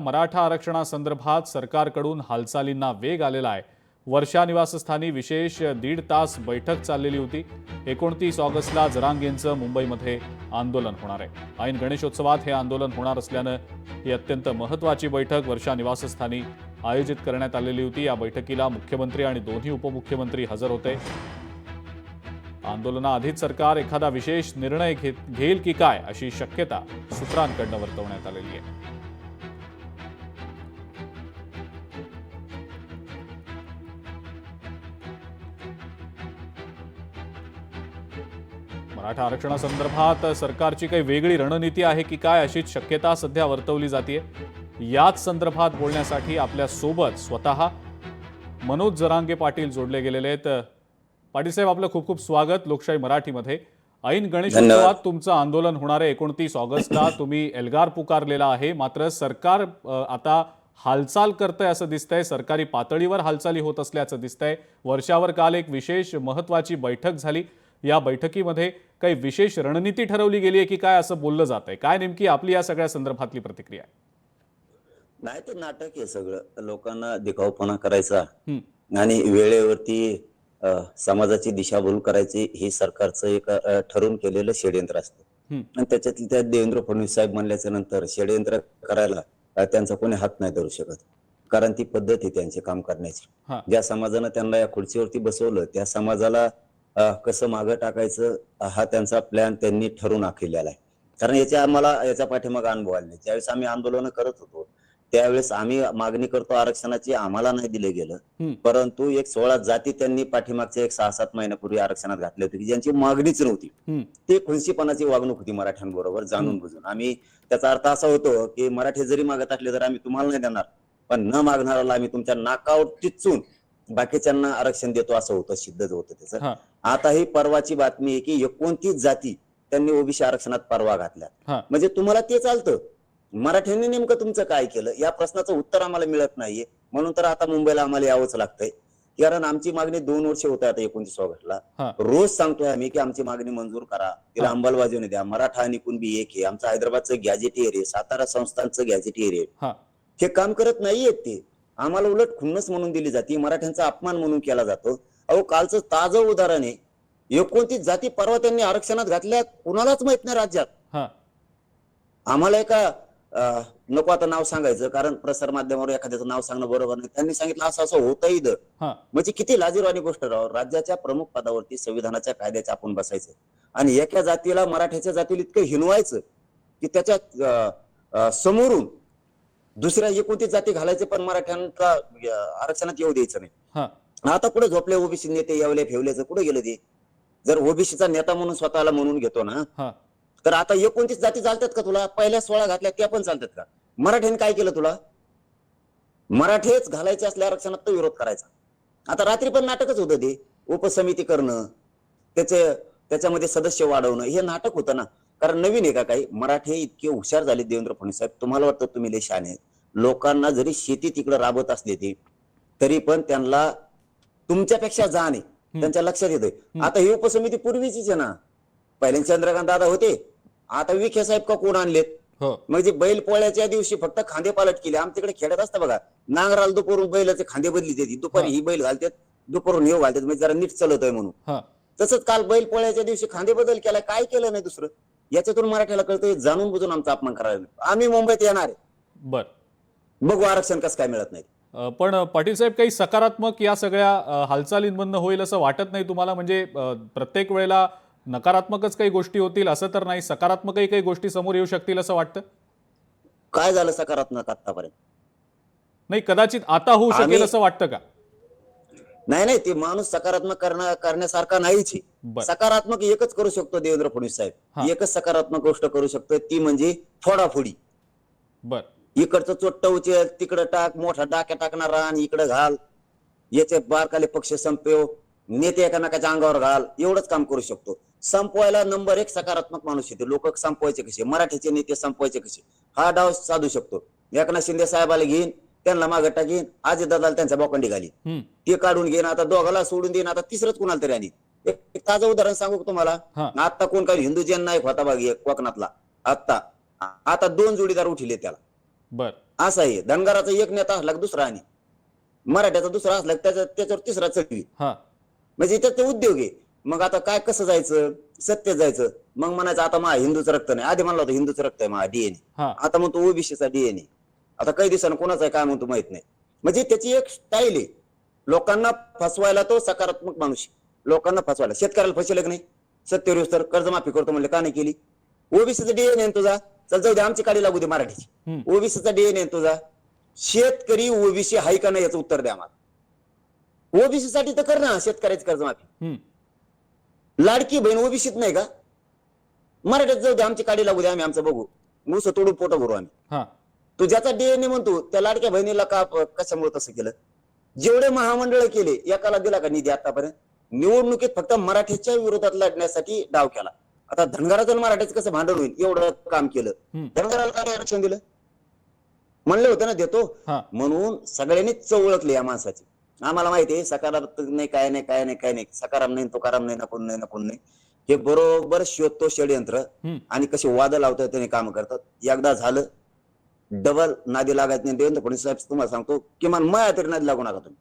मराठा आरक्षणासंदर्भात सरकारकडून हालचालींना वेग आलेला आहे। वर्षा निवासस्थानी विशेष 1.5 तास बैठक चाललेली होती। 29 ऑगस्टला जरांगेंचं मुंबईमध्ये आंदोलन होणार आहे। ऐन गणेशोत्सवात हे आंदोलन होणार असल्यानं ही अत्यंत महत्त्वाची बैठक वर्षा निवासस्थानी आयोजित करण्यात आलेली होती। या बैठकीला मुख्यमंत्री आणि दोन्ही उपमुख्यमंत्री हजर होते। आंदोलनाआधीच सरकार एखादा विशेष निर्णय घेईल की काय अशी शक्यता सूत्रांकडून वर्तवण्यात आलेली आहे। मराठा आरक्षणासंदर्भात सरकारची काही वेगळी रणनीती आहे की काय अशीच शक्यता सध्या वर्तवली जाते। याच संदर्भात बोलण्यासाठी आपल्या सोबत स्वतः मनोज जरांगे पाटील जोडले गेलेले आहेत। पाटील साहेब, आपलं खूप खूप स्वागत लोकशाही मराठीमध्ये। ऐन गणेशोत्सवात तुमचं आंदोलन होणार आहे 29 ऑगस्टला। तुम्ही एल्गार पुकारलेला आहे, मात्र सरकार आता हालचाल करतंय असं दिसतंय। सरकारी पातळीवर हालचाली होत असल्याचं दिसतंय। वर्षावर काल एक विशेष महत्त्वाची बैठक झाली। या बैठकीमध्ये काही विशेष रणनीती ठरवली गेली आहे की काय असं बोललं जातंय? काय नेमकी आपली या सगळ्या संदर्भातली प्रतिक्रिया आहे? नाही, ते नाटक आहे सगळं। लोकांना दिखाऊपणा करायचा आणि वेळेवरती समाजाची दिशाभूल करायची हे सरकारचं एक ठरवून केलेलं षडयंत्र असतं। आणि त्याच्यातली त्यात देवेंद्र फडणवीस साहेब म्हणल्याच्या नंतर षडयंत्र करायला त्यांचा कोणी हात नाही धरू शकत, कारण ती पद्धत आहे त्यांचे काम करण्याची। ज्या समाजानं त्यांना या खुर्चीवरती बसवलं त्या समाजाला कसं मागं टाकायचं हा त्यांचा प्लॅन त्यांनी ठरवून आखलेला आहे। कारण याच्या पाठीमागे अनुभव आले। ज्यावेळेस आम्ही आंदोलन करत होतो त्यावेळेस आम्ही मागणी करतो आरक्षणाची, आम्हाला नाही दिले गेलं, परंतु एक 16 जाती त्यांनी पाठीमागच्या एक 6-7 महिन्यापूर्वी आरक्षणात घातले होते की ज्यांची मागणीच नव्हती। ते खुनशीपणाची वागणूक होती मराठ्यांबरोबर जाणून बुजून। आम्ही त्याचा अर्थ असा होतो की मराठी जरी मागत असले तर आम्ही तुम्हाला नाही देणार, पण न मागणाऱ्याला आम्ही तुमच्या नाकावर टिचून बाकीच्यांना आरक्षण देतो असं होतं, सिद्धच होतं त्याचं। आता ही परवाची बातमी आहे की 29 जाती त्यांनी ओबीसी आरक्षणात परवा घातल्या। म्हणजे तुम्हाला ते चालतं? मराठ्यांनी नेमकं तुमचं काय केलं या प्रश्नाचं उत्तर आम्हाला मिळत नाहीये। म्हणून तर आता मुंबईला आम्हाला यावंच लागतंय, कारण आमची मागणी 2 वर्ष होत आहे आता 29 ऑगस्टला। रोज सांगतोय आम्ही की आमची मागणी मंजूर करा, तिला अंमलबजावणी द्या। मराठा आणि कुणबी एक आहे, आमचं हैदराबादचं गॅजेटियर आहे, सातारा संस्थानचं गॅजेटियर आहे, हे काम करत नाहीयेत ते। आम्हाला उलट खुन्नस म्हणून दिली जाते, मराठ्यांचा अपमान म्हणून केला जातो। अहो, कालचं ताजं उदाहरण आहे, 29 जाती परवा त्यांनी आरक्षणात घातल्या, कुणालाच माहित नाही राज्यात। आम्हाला एका नको आता नाव सांगायचं, कारण प्रसार माध्यमावर एखाद्याचं नाव सांगणं बरोबर नाही, त्यांनी सांगितलं असं असं होतं इथं। म्हणजे किती लाजिरवाणी गोष्ट राव। राज्याच्या प्रमुख पदावरती संविधानाच्या कायद्याच्या आपण बसायचं आणि एका जातीला, मराठ्याच्या जातीला इतकं हिनवायचं की त्याच्या समोरून दुसऱ्या 29 जाती घालायचे, पण मराठ्यांना आरक्षणात येऊ द्यायचं नाही। आता कुठे झोपले ओबीसी नेते येवले फेवल्याचं, कुठे गेलं ते? जर ओबीसीचा नेता म्हणून स्वतःला म्हणून घेतो ना, तर आता 29 जाती चालतात का तुला? पहिल्या 16 घातल्या त्या पण चालतात का? मराठ्याने काय केलं तुला? मराठेच घालायचे असल्या आरक्षणात तर विरोध करायचा। आता रात्री पण नाटकच होतं ते, उपसमिती करणं, त्याच्यामध्ये सदस्य वाढवणं, हे नाटक होतं ना। कारण नवीन आहे का काही? मराठे इतके हुशार झाले देवेंद्र फडणवीस साहेब, तुम्हाला वाटतं तुम्ही लय शहाणे आहेत? लोकांना जरी शेती तिकडे राबत असले ते, तरी पण त्यांना तुमच्यापेक्षा जाण आहे, त्यांच्या लक्षात येतंय। आता ही उपसमिती पूर्वीचीच आहे ना, पहिले चंद्रकांत दादा होते, आता विखे साहेब का कोण आणलेत? म्हणजे बैल पोळ्याच्या दिवशी फक्त खांदे पालट केले। आमच्याकडे खेड्यात असतं बघा, नांगराला दुपारून बैलाचे खांदे बदली देते, दुपारी ही बैल घालतात, दुपारून हे घालतात, म्हणजे जरा नीट चालवतोय म्हणून। तसंच काल बैल पोळ्याच्या दिवशी खांदे बदल केला, काय केलं नाही दुसरं। याच्यातून मराठ्याला कळतंय जाणून बुजून आमचा अपमान करायला। आम्ही मुंबईत येणार आहे, बघू आरक्षण कसं काय मिळत नाही। पण पाटील साहेब, काही सकारात्मक या सगळ्या हालचालींमधनं होईल असं वाटत नाही तुम्हाला? म्हणजे प्रत्येक वेळेला नकारात्मकच काही गोष्टी होतील असं तर नाही, सकारात्मकही काही गोष्टी समोर येऊ शकतील असं वाटतं? काय झालं सकारात्मक आतापर्यंत? नाही, कदाचित आता होऊ शकेल असं वाटतं का? नाही नाही, ते माणूस सकारात्मक करण्यासारखा नाहीच आहे। सकारात्मक एकच करू शकतो देवेंद्र फडणवीस साहेब, एकच सकारात्मक गोष्ट करू शकतो, ती म्हणजे फोडाफोडी। इकडचं चोट्ट उचल, तिकडं टाक, मोठा डाक्या टाकणारा आणि इकडं घाल, याचे बारकाले पक्ष संपव, नेते एकामेकाच्या अंगावर घाल, एवढंच काम करू शकतो। संपवायला नंबर 1 सकारात्मक माणूस येते। लोक संपवायचे कसे, मराठीचे नेते संपवायचे कसे, हा डाव साधू शकतो। एकनाथ शिंदे साहेबाला घेईन, त्यांना मागे टाकीन, अजितदादाला त्यांच्या बोकांडी घालीन, ते काढून घेईन, आता दोघाला सोडून देईन, आता तिसरंच कुणाला तरी आणि एक ताजं उदाहरण सांगू तुम्हाला। आता कोण काय हिंदू जन नायक होता बघ कोकणातला, आता 2 जोडीदार उठले त्याला, बर असं आहे. धनगराचा एक नेता असला की दुसरा आणि मराठ्याचा दुसरा असला की त्याच्यावर तिसरा चढवी. हा म्हणजे त्याचे उद्योग आहे. मग आता काय कसं जायचं, सत्य जायचं. मग म्हणायचं आता मा हिंदूचं रक्त नाही. आधी म्हणलं होतं हिंदूचं रक्त आहे मा डीएनए. हा आता म्हणतो ओबीसीचा डीएनए. आता काही दिवसानं कोणाचा आहे काय म्हणतो माहित नाही. म्हणजे त्याची एक स्टाईल आहे. लोकांना फसवायला तो सकारात्मक माणूस आहे. लोकांना फसवायला. शेतकऱ्याला फसवलं की नाही, सत्तेवर येऊस तर कर्जमाफी करतो म्हणले, का नाही केली? ओबीसीचा डीएनए तुझा, चल जाऊ दे आमची काढी लागू दे मराठीची. ओबीसीचा डीएनए तुझा. शेतकरी ओबीसी हाय का नाही याचं उत्तर द्या आम्हाला. ओबीसी साठी तर कर ना शेतकऱ्याची कर्जमाफी. लाडकी बहीण ओबीसीत नाही का? मराठीत जाऊ दे आमची काढी लागू दे, आम्ही आमचं बघू, ऊस तोडून पोट भरू आम्ही. हा तू ज्याचा डीएनए म्हणतो त्या लाडक्या बहिणीला का कशामुळे तसं केलं? जेवढे महामंडळ केले एकाला दिला का निधी आतापर्यंत? निवडणुकीत फक्त मराठीच्या विरोधात लढण्यासाठी डाव केला. आता धनगराचं मराठीचं कसं भांडण होईल एवढं काम केलं. धनगराला काय आरक्षण दिलं? म्हणलं होतं ना देतो. हा म्हणून सगळ्यांनीच ओळखली या माणसाची. आम्हाला माहिती आहे सकारात्मक नाही, काय नाही, काय नाही, काय नाही, सकाराम नाही, तुकाराम नाही, नकोन नाही, नकोन नाही. हे बरोबर शोधतो षडयंत्र आणि कसे वाद लावतात त्याने काम करतात. एकदा झालं डबल नादी लागायचं नाही. देवेंद्र फडणवीस साहेब तुम्हाला सांगतो, किमान माया तरी नादी लागू नका तुम्ही.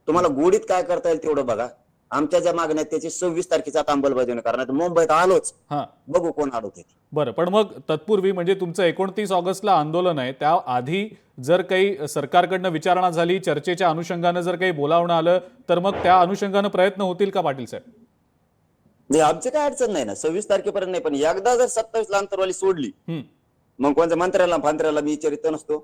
तुम्हाला गोडीत काय करता येईल तेवढं बघा. आमच्या ज्या मागण्या आहेत त्याची 26 तारखेचा अंमलबजावणी करणार. मुंबईत आलोच, हा बघू कोण अडवते. बरं, पण मग तत्पूर्वी म्हणजे तुमचं 29 ऑगस्टला आंदोलन आहे, त्या आधी जर काही सरकारकडनं विचारणा झाली, चर्चेच्या अनुषंगानं जर काही बोलावणं आलं, तर मग त्या अनुषंगानं प्रयत्न होतील का पाटील साहेब? नाही आमची काय अडचण नाही ना, 26 तारखेपर्यंत नाही. पण एकदा जर 27 ला अंतरवाली सोडली, मग कोणत्या मंत्र्याला फांत्र्याला मी विचारित नसतो,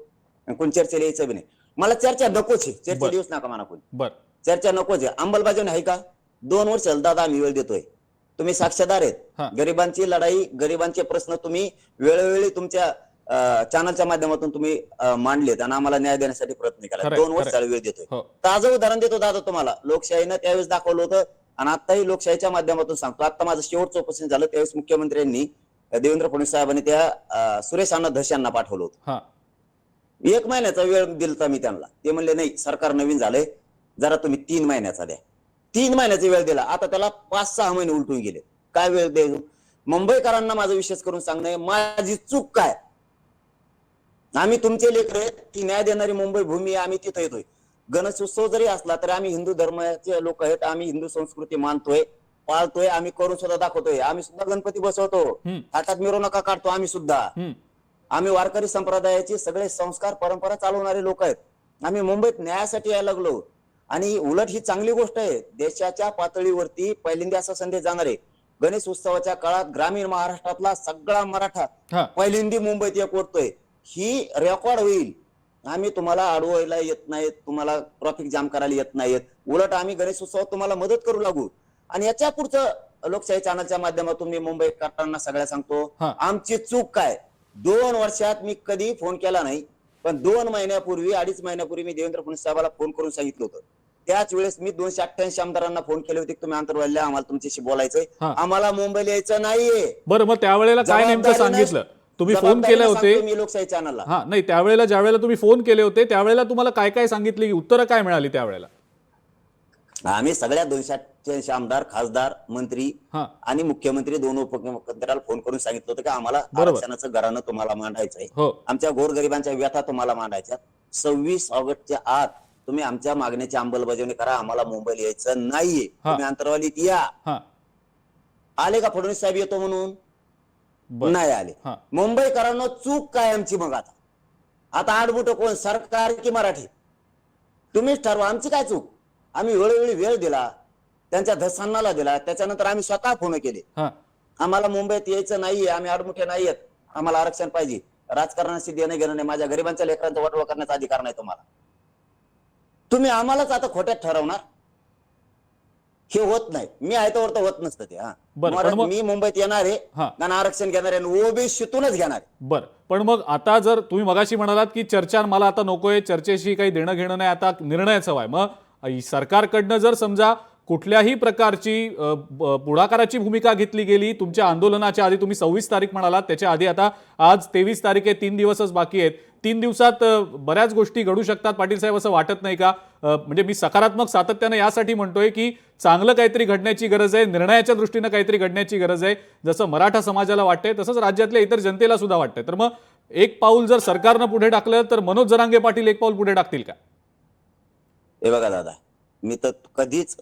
कोण चर्चेला यायचं बी नाही. मला चर्चा नकोच आहे. चर्चा दिवस नका म्हणा कोणी. बरं चर्चा नकोच आहे. अंमलबजावणी आहे का? 2 वर्ष दादा आम्ही वेळ देतोय. तुम्ही साक्षीदार आहेत. गरिबांची लढाई, गरिबांचे प्रश्न तुम्ही वेळोवेळी तुमच्या चॅनलच्या माध्यमातून तुम्ही मांडलेत आणि आम्हाला न्याय देण्यासाठी प्रयत्न केला. 2 वर्ष वेळ देतोय. ताजं उदाहरण देतो दादा तुम्हाला. लोकशाहीनं त्यावेळेस दाखवलं होतं आणि आताही लोकशाहीच्या माध्यमातून सांगतो. आता माझं शेवटचं उपस्थित झालं त्यावेळेस मुख्यमंत्र्यांनी देवेंद्र फडणवीस साहेबांनी त्या सुरेश अण्णा धस यांना पाठवलं होतं. 1 महिन्याचा वेळ दिलता मी त्यांना. ते म्हणले नाही सरकार नवीन झालंय, जरा तुम्ही 3 महिन्याचा द्या. 3 महिन्याचा वेळ दिला. आता त्याला 5-6 महिने उलटून गेले. काय वेळ द्यायचो? मुंबईकरांना माझा विशेष करून सांगणं, माझी चूक काय? आम्ही तुमचे लेकरं, ती न्याय देणारी मुंबई भूमी, आम्ही तिथे येतोय. गणेशोत्सव जरी असला तरी आम्ही हिंदू धर्माचे लोक आहेत. आम्ही हिंदू संस्कृती मानतोय, पाळतोय, आम्ही करून सुद्धा दाखवतोय. आम्ही सुद्धा गणपती बसवतो, हातात मिरवणुका काढतो आम्ही सुद्धा. आम्ही वारकरी संप्रदायाचे सगळे संस्कार परंपरा चालवणारे लोक आहेत. आम्ही मुंबईत न्यायासाठी यायला लागलो आणि उलट ही चांगली गोष्ट आहे. देशाच्या पातळीवरती पहिल्यांदा असा संदेश जाणार आहे. गणेश उत्सवाच्या काळात ग्रामीण महाराष्ट्रातला सगळा मराठा पहिल्यांदा मुंबईत एकवटतोय. ही रेकॉर्ड होईल. आम्ही तुम्हाला अडवायला येत नाहीत, तुम्हाला ट्रॅफिक जाम करायला येत नाहीत. उलट आम्ही गणेश उत्सवात तुम्हाला मदत करू लागू. आणि याच्या पुढचं लोकशाही चॅनलच्या माध्यमातून मी मुंबईकरांना सगळ्या सांगतो, आमची चूक काय? 2 वर्षात मी कधी फोन केला नाही, पण 2 महिन्यापूर्वी 2.5 महिन्यापूर्वी मी देवेंद्र फडणवीस साहेबाला फोन करून सांगितलं होतं. त्याच वेळेस मी 288 आमदारांना फोन केले होते, तुम्ही आंतरवालीला आम्हाला तुमच्याशी बोलायचंय, आम्हाला मुंबईला यायचं नाहीये. बरं, मग त्यावेळेला काय नेमकं सांगितलं? तुम्ही फोन केले होते मी लोकशाही चॅनलला. नाही, त्यावेळेला ज्यावेळेला तुम्ही फोन केले होते त्यावेळेला तुम्हाला काय काय सांगितली, उत्तरं काय मिळाली त्यावेळेला? आम्ही सगळ्या 288 आमदार, खासदार, मंत्री आणि मुख्यमंत्री, 2 उपमुख्यमंत्र्याला फोन करून सांगितलं होतं की आम्हाला आरक्षणाचं घरानं तुम्हाला मांडायचंय, आमच्या गोरगरिबांच्या व्यथा तुम्हाला मांडायच्या. 26 ऑगस्टच्या आत तुम्ही आमच्या मागण्याची अंमलबजावणी करा. आम्हाला मुंबईला यायचं नाहीये. तुम्ही अंतरवालीत या. आले का फडणवीस साहेब येतो म्हणून? नाही आले. मुंबईकरांना चूक काय आमची? मग आता आडबुट कोण, सरकार की मराठी? तुम्हीच ठरवा. आमची काय चूक? आम्ही वेळोवेळी वेळ दिला, त्यांच्या धसांनाला दिला, त्याच्यानंतर आम्ही स्वतः फोन केले. आम्हाला मुंबईत यायचं नाहीये, आम्ही आडमुठे नाहीयेत, आम्हाला आरक्षण पाहिजे. राजकारणाशी देणं घेणं नाही. माझ्या गरिबांच्या लेकरांचा वाटोळा करण्याचा अधिकार नाही तुम्हाला. तुम्ही आम्हालाच आता खोट्यात ठरवणार? हे होत नाही. मी आहे तर होत नसतं ते. मी मुंबईत येणार आहे आणि आरक्षण घेणार आहे, ओबीसीतूनच घेणार आहे. बरं, पण मग आता जर तुम्ही मगाशी म्हणालात की चर्चा मला आता नकोय, चर्चेशी काही देणं घेणं नाही, आता निर्णयच हवाय, मग सरकारकडनं जर समजा कुठल्याही प्रकारची पुढाकाराची भूमिका घेतली गेली तुमच्या आंदोलनाच्या आधी, तुम्ही 26 तारीख म्हणालात, त्याच्या आधी आता आज 23 तारीख आहे, 3 दिवसच बाकी आहेत, 3 दिवसात बऱ्याच गोष्टी घडू शकतात पाटील साहेब, असं वाटत नाही का? म्हणजे मी सकारात्मक सातत्याने यासाठी म्हणतोय की चांगलं काहीतरी घडण्याची गरज आहे, निर्णयाच्या दृष्टीनं काहीतरी घडण्याची गरज आहे. जसं मराठा समाजाला वाटतंय तसंच राज्यातल्या इतर जनतेला सुद्धा वाटतंय. तर मग एक पाऊल जर सरकारनं पुढे टाकलं तर मनोज जरांगे पाटील एक पाऊल पुढे टाकतील का? हे बघा दादा, मी तर कधीच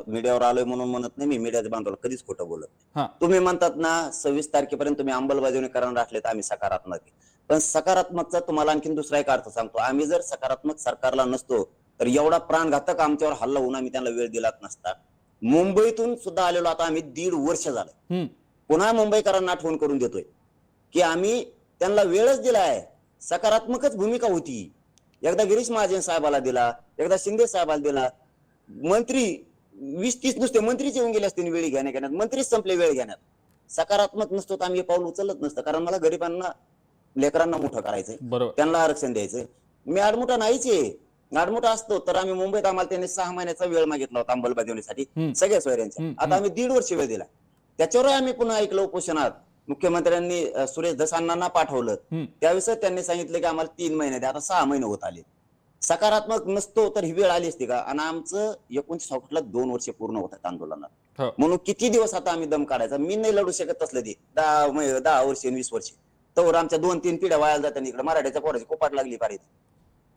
मीडियावर आलोय म्हणून म्हणत नाही, मी मीडियाच्या बांधवाला कधीच खोटं बोलत नाही. हा, तुम्ही म्हणतात ना 26 तारखेपर्यंत तुम्ही अंमलबजावणी करायला राखले तर आम्ही सकारात्मक आहे. पण सकारात्मकचा तुम्हाला आणखीन दुसरा एक अर्थ सांगतो. आम्ही जर सकारात्मक सरकारला नसतो तर एवढा प्राणघातक आमच्यावर हल्ला होऊन आम्ही त्यांना वेळ दिलाच नसता. मुंबईतून सुद्धा आलेलो आता आम्ही 1.5 वर्ष झालं. पुन्हा मुंबईकरांना आठवण करून देतोय की आम्ही त्यांना वेळच दिला आहे. सकारात्मकच भूमिका होती. एकदा गिरीश महाजन साहेबाला दिला, एकदा शिंदे साहेबाला दिला. मंत्री 20-30 नुसते मंत्रीच येऊन गेले असते वेळी घेण्यात, मंत्रीच संपले वेळ घेण्यात. सकारात्मक नसतो तर आम्ही हे पाऊल उचलत नसतं. कारण मला गरिबांना, लेकरांना मोठं करायचंय, बरोबर. त्यांना आरक्षण द्यायचंय. मी आडमुठा नाहीच आहे. आडमुठा असतो तर आम्ही मुंबईत आम्हाला त्यांनी 6 महिन्याचा वेळ मागितला होता अंमलबजावणीसाठी सगळ्या सोयऱ्यांच्या. आता आम्ही 1.5 वर्ष वेळ दिला. त्याच्यावर आम्ही पुन्हा ऐकलं उपोषणात. मुख्यमंत्र्यांनी सुरेश धसांना पाठवलं. त्यावेळेस त्यांनी सांगितलं की आम्हाला 3 महिने द्या. आता 6 महिने होत आले. सकारात्मक नसतो तर ही वेळ आली असती का? आणि आमचं 29 ऑगस्टला 2 वर्ष पूर्ण होतात आंदोलनात. म्हणून किती दिवस आता आम्ही दम काढायचा? मी नाही लढू शकत तसलं ते 10 वर्ष 20 वर्ष. तर आमच्या 2-3 पिढ्या वायाला जातात. इकडे मराठ्याच्या पोराची कोपाट लागली पाहिजे.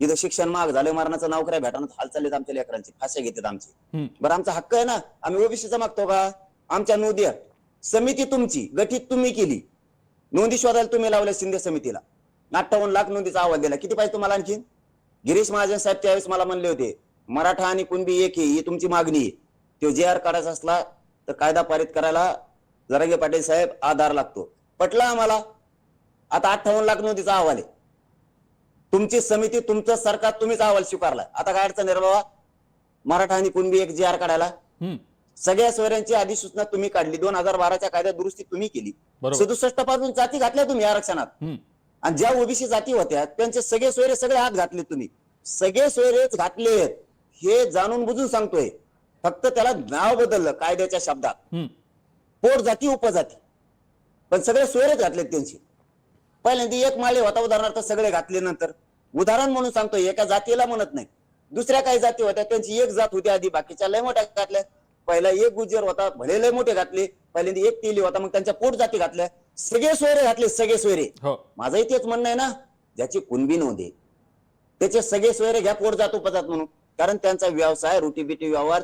इथं शिक्षण महाग झालं, मरणाचं नोकऱ्या भेटानं हाल चाललेत आमच्या लेकरांची, फाश्या घेतात आमची. बरं, आमचा हक्क आहे ना, आम्ही ओबीसीचा मागतो का? आमच्या नोंदी समिती तुमची गठीत तुम्ही केली, नोंदी शोधायला तुम्ही लावल्या शिंदे समितीला. 58 लाख नोंदीचा अहवाल दिला. किती पाहिजे तुम्हाला आणखी? गिरीश महाजन साहेब त्यावेळेस मला म्हणले होते मराठा आणि कुणबी एक ही तुमची मागणी आहे. तो JR काढायचा असला तर कायदा पारित करायला जरांगे पाटील साहेब आधार लागतो. पटला आम्हाला. आता 58 लाख नोंदीचा अहवाल आहे. तुमची समिती, तुमचं सरकार, तुम्हीच अहवाल स्वीकारला. आता काय अडचण आहे बाबा मराठा आणि कुणबी एक JR काढायला? सगळ्या सोयऱ्यांची अधिसूचना तुम्ही काढली. 2012च्या कायद्यात दुरुस्ती तुम्ही केली. 67 पासून जाती घातल्या तुम्ही आरक्षणात. आणि ज्या ओबीसी जाती होत्या त्यांचे सगळे सोयरे सगळे हात घातले तुम्ही. सगळे सोयरेच घातलेत हे जाणून बुजून सांगतोय. फक्त त्याला नाव बदललं कायद्याच्या शब्दात, पोट जाती उपजाती, पण सगळे सोयरेच घातलेत त्यांची. पहिल्यांदा एक माळे होता उदाहरणार्थ, सगळे घातले. नंतर उदाहरण म्हणून सांगतोय, एका जातीला म्हणत नाही. दुसऱ्या काही जाती होत्या त्यांची एक जात होती आधी, बाकीच्या लय मोठ्या घातल्या. पहिला एक गुजर होता, भले लय मोठे घातले. पहिल्यांदा एक तेली होता, मग त्यांच्या पोट जाती घातल्या. सगळे सोयरे घातले, सगळे सोयरे. माझंही तेच म्हणणं आहे ना, ज्याची कुणबी नोंद त्याचे सगळे सोयरे घ्या पोट जात उपजात म्हणून. कारण त्यांचा व्यवसाय, रोटीबेटी व्यवहार,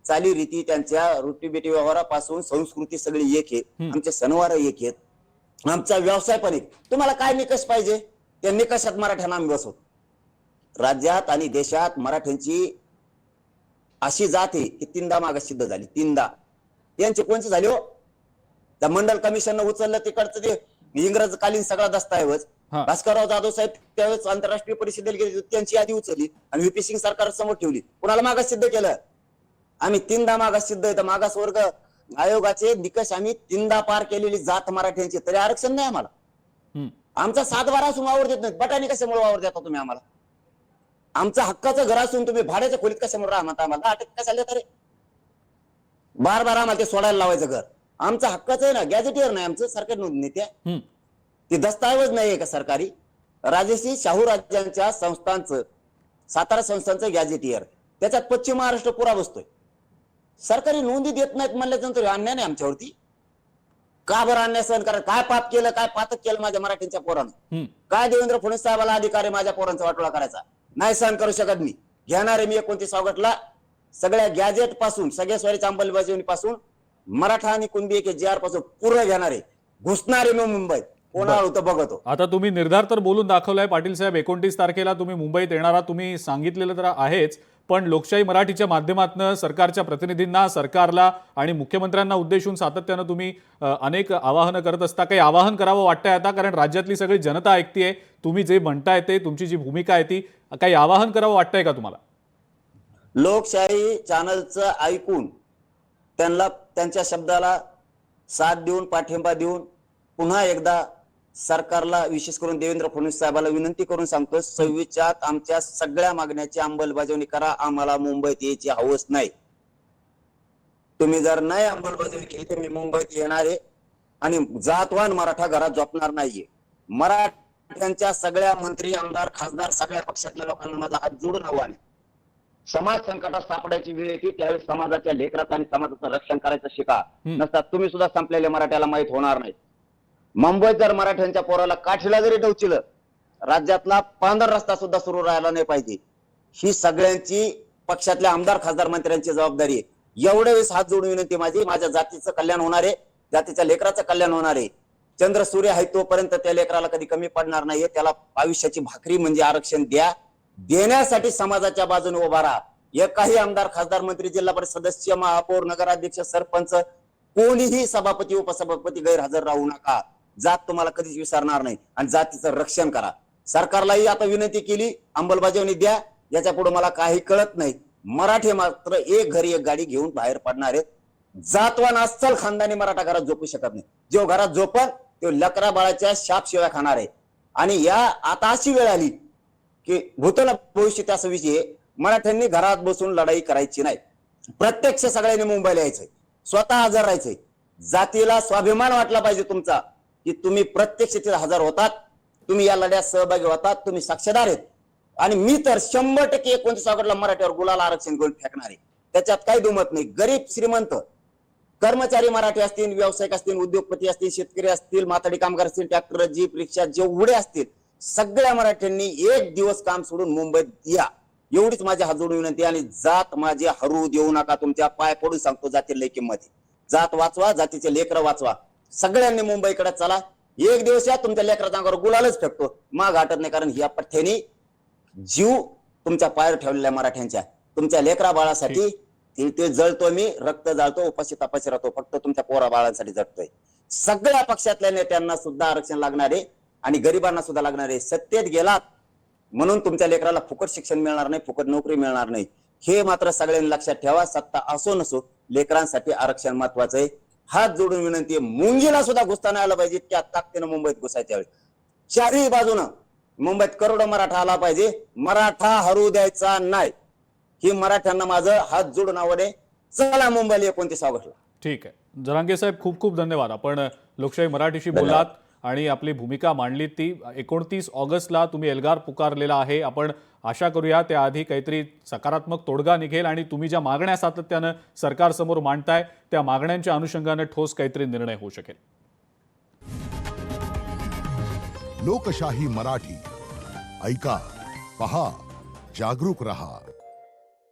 चालीरीती, त्यांच्या रोटीबेटी व्यवहारापासून संस्कृती सगळी एक आहे. आमचे सणवार एक आहेत, आमचा व्यवसाय पण एक. तुम्हाला काय निकष पाहिजे? त्या निकषात मराठ्यांना आम्ही बसवतो. राज्यात आणि देशात मराठ्यांची अशी जात आहे की 3दा मागास सिद्ध झाली. 3दा यांचे कोणचे झाले हो? त्या मंडल कमिशननं उचललं तिकडचं ते इंग्रजकालीन सगळा दस्तऐवज. भास्करराव जाधव साहेब त्यावेळेस आंतरराष्ट्रीय परिषदेला गेले, त्यांची यादी उचलली आणि VP सिंग सरकार समोर ठेवली. कुणाला मागास सिद्ध केलं? आम्ही 3दा मागास सिद्ध आहे. मागास वर्ग आयोगाचे निकष आम्ही 3दा पार केलेली जात मराठ्यांची, तरी आरक्षण नाही आम्हाला. आमचा 7-12 असून वावर देत नाहीत. बटाणी कशामुळे वावर देता तुम्ही आम्हाला? आमचं हक्काचं घर असून तुम्ही भाड्याच्या खोलीत कशामुळे राहणार? आम्हाला 8 कशाला देता रे? बार आम्हाला ते सोडायला लावायचं घर. आमचं हक्काचं आहे ना, गॅजेटियर नाही आमचं, सरकारी नोंदणी त्या ते दस्तऐवज नाही का सरकारी? राजश्री शाहू राज्यांच्या संस्थांचं, सातारा संस्थांचं गॅजेटियर, त्याच्यात पश्चिम महाराष्ट्र पुरा बसतोय. सरकारी नोंदी देत नाहीत म्हणल्यानंतर अन्याय नाही आमच्यावरती का? बरं अन्याय सहन करा? काय पाप केलं, काय पातक केलं माझ्या मराठ्यांच्या पोरानं? काय देवेंद्र फडणवीस साहेबाला अधिकार आहे माझ्या पोरांचा वाटोळा करायचा? नाही सहन करू शकत मी. घेणार आहे मी 29 ऑगस्टला सगळ्या गॅजेट पासून, सगळ्या सोयरीच्या अंमलबजावणी पासून, मराठा आणि कुणबी एक JR पासून पूर्ण घेणार आहे. घुसणार आहे मी मुंबईत. कोणाला होतं बघतो. आता तुम्ही निर्धार तर बोलून दाखवलाय पाटील साहेब. 29 तारखेला तुम्ही मुंबईत येणारा, तुम्ही सांगितलेलं तर आहेच, पण लोकशाही मराठीच्या माध्यमातून सरकारच्या प्रतिनिधींना, सरकारला आणि मुख्यमंत्र्यांना उद्देशून सातत्यानं तुम्ही अनेक आवाहनं करत असता. काही आवाहन करावं वाटतंय आता? कारण राज्यातली सगळी जनता ऐकतीये तुम्ही जे म्हणताय ते, तुमची जी भूमिका आहे ती. काही आवाहन करावं वाटतंय का तुम्हाला? लोकशाही चॅनलचं ऐकून त्यांना, त्यांच्या शब्दाला साथ देऊन, पाठिंबा देऊन, पुन्हा एकदा सरकारला, विशेष करून देवेंद्र फडणवीस साहेबाला विनंती करून सांगतो, 26च्या आमच्या सगळ्या मागण्याची अंमलबजावणी करा. आम्हाला मुंबईत यायची हवस नाही. तुम्ही जर नाही अंमलबजावणी केली तर मी मुंबईत येणार आहे आणि जातवान मराठा घरात झोपणार नाहीये. मराठ्यांच्या सगळ्या मंत्री, आमदार, खासदार, सगळ्या पक्षातल्या लोकांना माझा हात जोडून आव्हान आहे. समाज संकटात सापडायची वेळ येते त्यावेळेस समाजाच्या लेकरात आणि समाजाचं रक्षण करायचं शिका. नसतात तुम्ही सुद्धा संपलेल्या मराठ्याला माहित होणार नाही. मुंबईत जर मराठ्यांच्या पोराला काठीला जरी टोचलं, राज्यातला पांढरा रस्ता सुद्धा सुरू राहायला नाही पाहिजे. ही सगळ्यांची पक्षातल्या आमदार खासदार मंत्र्यांची जबाबदारी आहे. एवढ्या वेळेस हात जोडून विनंती माझी, माझ्या जातीचं कल्याण होणार आहे, जातीच्या लेकराचं कल्याण होणार आहे. चंद्र सूर्य आहे तोपर्यंत त्या लेकराला कधी कमी पडणार नाहीये. त्याला आयुष्याची भाकरी म्हणजे आरक्षण द्या. देण्यासाठी समाजाच्या बाजूने उभा राहा. एकही आमदार खासदार मंत्री जिल्हा परिषद सदस्य महापौर नगराध्यक्ष सरपंच कोणीही सभापती उपसभापती गैरहजर राहू नका. जात तुम्हाला कधीच विसरणार नाही आणि जातीचं रक्षण करा. सरकारलाही आता विनंती केली, अंमलबजावणी द्या. याच्या पुढे मला काही कळत नाही. मराठी मात्र एक घरी एक गाडी घेऊन बाहेर पडणार आहेत. जातवान अस्सल खानदानी मराठा घरात झोपू शकत नाही. जो घरात झोपल तो लकरा बाळाच्या शाप शिवाय खाणार आहे. आणि या आता अशी वेळ आली की भूतल भविष्य असा विषय, मराठ्यांनी घरात बसून लढाई करायची नाही. प्रत्यक्ष सगळ्यांनी मुंबईला यायचंय, स्वतः हजर राहायचंय. जातीला स्वाभिमान वाटला पाहिजे तुमचा की तुम्ही प्रत्यक्ष तिथे हजर होतात, तुम्ही या लढ्यात सहभागी होतात, तुम्ही साक्षीदार आहेत. आणि मी तर 100% 29 ऑगस्टला मराठ्यावर गुलाल आरक्षण घेऊन फेकणार आहे. त्याच्यात काही दुमत नाही. गरीब श्रीमंत कर्मचारी मराठी असतील, व्यावसायिक असतील, उद्योगपती असतील, शेतकरी असतील, माथाडी कामगार असतील, ट्रॅक्टर जीप रिक्षा जेवढे असतील, सगळ्या मराठ्यांनी एक दिवस काम सोडून मुंबईत या. एवढीच माझी हात जोडून विनंती. आणि जात माझी हरू देऊ नका. तुमच्या पाय पडून सांगतो, जातीला लई किंमत आहे. जात वाचवा, जातीचे लेकरं वाचवा. सगळ्यांनी मुंबईकडे चला. एक दिवस या, तुमच्या लेकराच्या अंगावर गुलालच फेकतो, माग हटत नाही. कारण या पठ्ठ्यानी जीव तुमच्या पायावर ठेवलेल्या मराठ्यांच्या, तुमच्या लेकरा बाळासाठी ते जळतो. मी रक्त जाळतो, उपाशी तपाशी राहतो, फक्त तुमच्या पोरा बाळांसाठी जगतोय. सगळ्या पक्षातल्या नेत्यांना सुद्धा आरक्षण लागणार आहे आणि गरिबांना सुद्धा लागणार आहे. सत्तेत गेलात म्हणून तुमच्या लेकराला फुकट शिक्षण मिळणार नाही, फुकट नोकरी मिळणार नाही. हे मात्र सगळ्यांनी लक्षात ठेवा. सत्ता असो नसो, लेकरांसाठी आरक्षण महत्वाचं आहे. हात जोडून विनंती आहे. मुंगीला सुद्धा घुसता नाही आलं पाहिजे. त्या ताकदीनं मुंबईत घुसायच्या वेळी चारही बाजूनं मुंबईत करोडो मराठा आला पाहिजे. मराठा हरू द्यायचा नाही. ही मराठ्यांना माझं हात जोडून आवडे. चला मुंबईला 29 ऑगस्टला. ठीक आहे. जरांगे साहेब, खूप खूप धन्यवाद. आपण लोकशाही मराठीशी बोलात आणि आपली भूमिका मांडली. ती 29 ऑगस्टला तुम्ही एल्गार पुकारलेला आहे. आपण आशा करूया त्याआधी काहीतरी सकारात्मक तोडगा निघेल आणि तुम्ही ज्या मागण्या सातत्यानं सरकारसमोर मांडताय त्या मागण्यांच्या अनुषंगाने ठोस काहीतरी निर्णय होऊ शकेल. लोकशाही मराठी ऐका, पहा, जागरूक रहा.